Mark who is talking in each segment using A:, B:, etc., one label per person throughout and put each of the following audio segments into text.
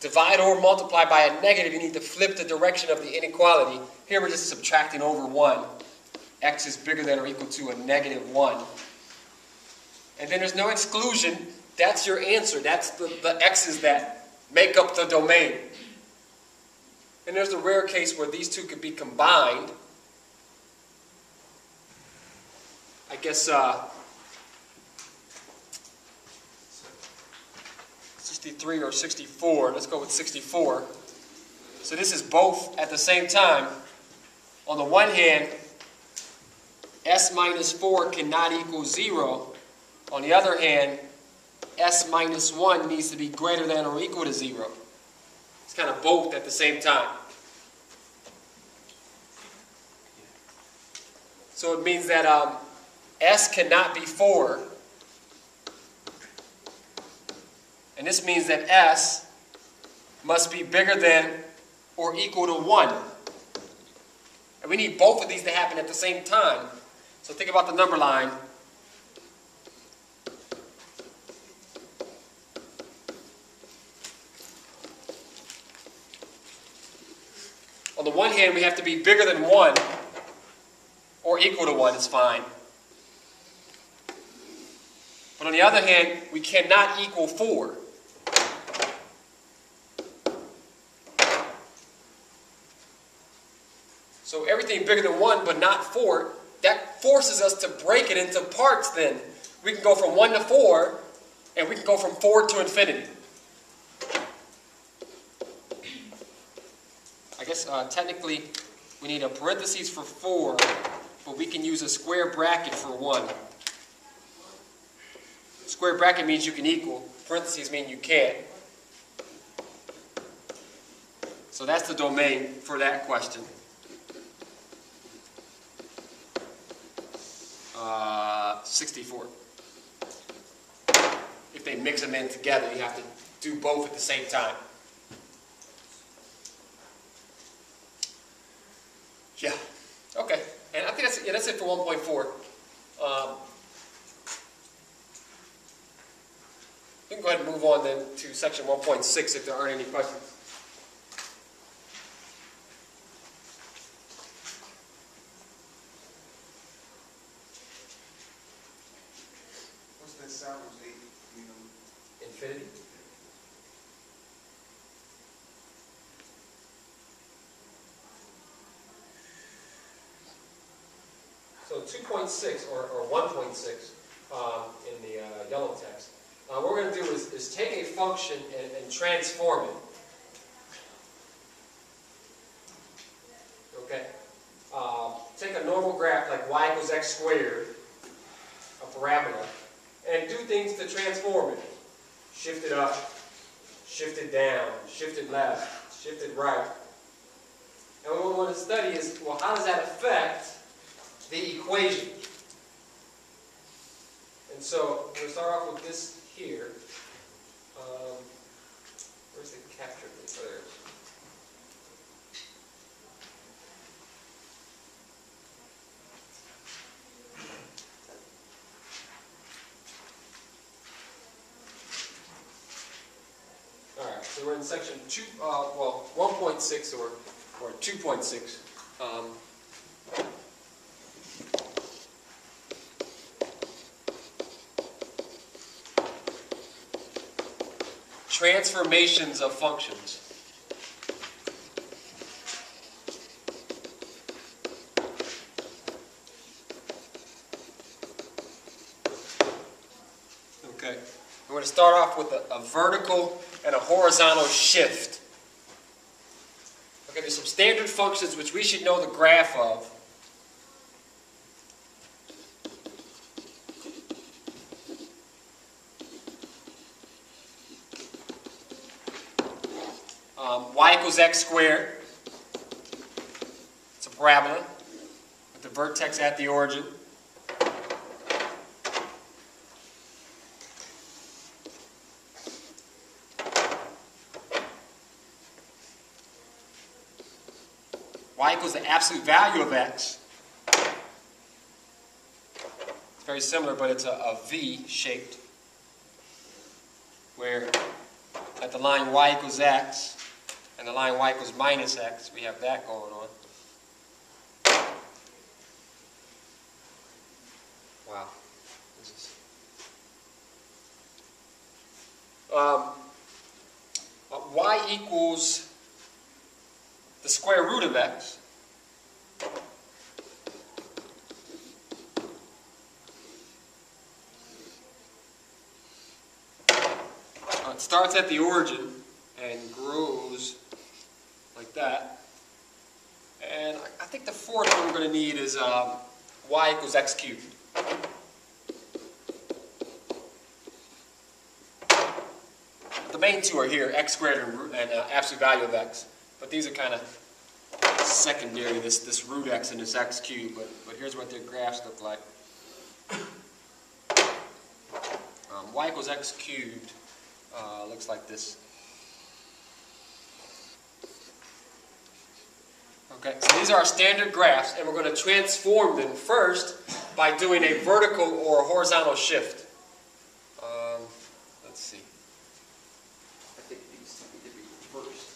A: divide or multiply by a negative, you need to flip the direction of the inequality. Here we're just subtracting over 1. X is bigger than or equal to a negative 1. And then there's no exclusion. That's your answer. That's the x's that make up the domain. And there's the rare case where these two could be combined. I guess 63 or 64. Let's go with 64. So this is both at the same time. On the one hand, s minus 4 cannot equal 0. On the other hand, s minus 1 needs to be greater than or equal to 0. It's kind of both at the same time. So it means that s cannot be 4. And this means that s must be bigger than or equal to 1. And we need both of these to happen at the same time. So think about the number line. On the one hand, we have to be bigger than 1 or equal to 1 is fine. But on the other hand, we cannot equal 4. So everything bigger than 1 but not 4, that forces us to break it into parts then. We can go from 1 to 4, and we can go from 4 to infinity. I guess technically we need a parentheses for 4, but we can use a square bracket for 1. Square bracket means you can equal. Parentheses mean you can't. So that's the domain for that question. 64. If they mix them in together, you have to do both at the same time. Yeah. Okay. And I think that's it for 1.4. We can go ahead and move on then to section 1.6 if there aren't any questions.
B: What's that sound?
A: Infinity? So 2.6 or 1.6 in the yellow text. What we're going to do is take a function and transform it. Okay. Take a normal graph like y equals x squared, a parabola, and do things to transform it. Shift it up, shift it down, shift it left, shift it right. And what we want to study is, well, how does that affect the equation? And so we're going to start off with this here. Where's the capture? There it is. All right, so we're in section 1.6 or 2.6. Transformations of functions. Okay, we're going to start off with a vertical and a horizontal shift. Okay, there's some standard functions which we should know the graph of. Y equals x squared. It's a parabola with the vertex at the origin. Y equals the absolute value of x. It's very similar, but it's a V shaped, where at the line y equals x and the line y equals minus x. We have that going on. Wow. Y equals the square root of x. It starts at the origin and grows like that. And I think the fourth one we're going to need is y equals x cubed. The main two are here, x squared and absolute value of x. But these are kind of secondary, this root x and this x cubed. But here's what their graphs look like. Y equals x cubed looks like this. Okay, so these are our standard graphs, and we're going to transform them first by doing a vertical or a horizontal shift. Let's see. I think these need to be reversed.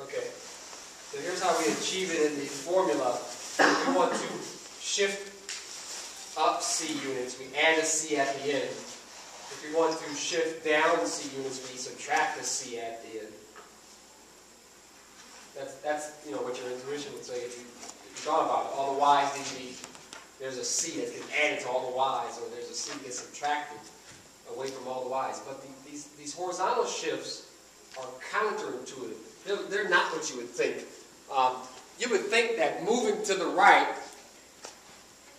A: Okay, so here's how we achieve it in the formula. If we want to shift up C units, we add a C at the end. If we want to shift down C units, we subtract a C at the end. That's what your intuition would say if you thought about it. All the y's need to be, there's a C that gets added to all the y's, or there's a C that gets subtracted away from all the y's. But these horizontal shifts are counterintuitive. They're not what you would think. You would think that moving to the right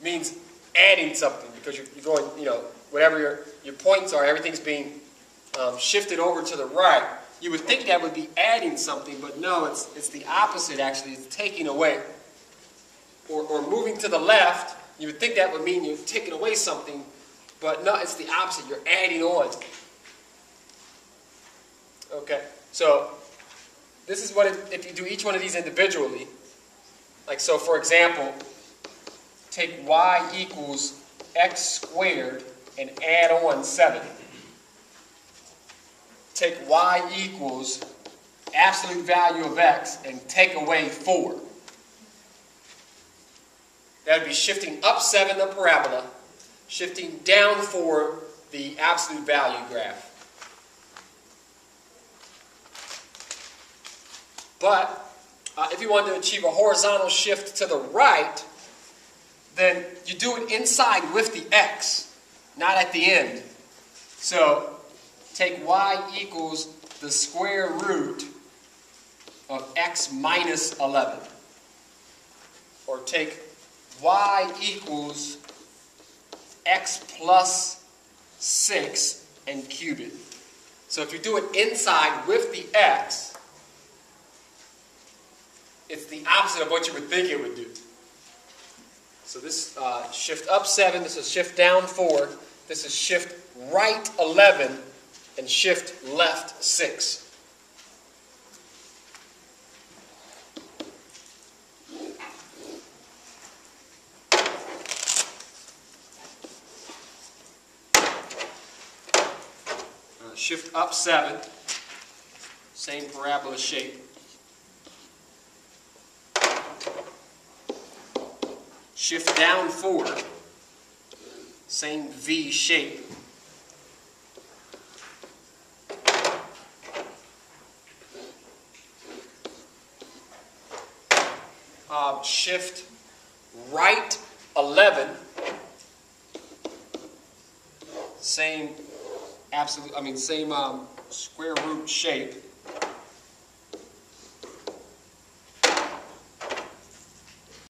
A: means adding something because you're going, whatever your points are, everything's being shifted over to the right. You would think that would be adding something, but no, it's the opposite actually. It's taking away. Or moving to the left, you would think that would mean you're taking away something, but no, it's the opposite. You're adding on. Okay, so this is what if you do each one of these individually. Like so, for example, take y equals x squared and add on 7. Take y equals absolute value of x and take away 4. That would be shifting up 7 the parabola, shifting down 4 the absolute value graph. But if you want to achieve a horizontal shift to the right, then you do it inside with the x, not at the end. So take y equals the square root of x minus 11. Or take y equals x plus 6 and cube it. So if you do it inside with the x, it's the opposite of what you would think it would do. So this shift up 7, this is shift down 4, this is shift right 11, and shift left 6. Shift up 7, same parabola shape. Shift down 4, same V shape. Shift right 11, same square root shape.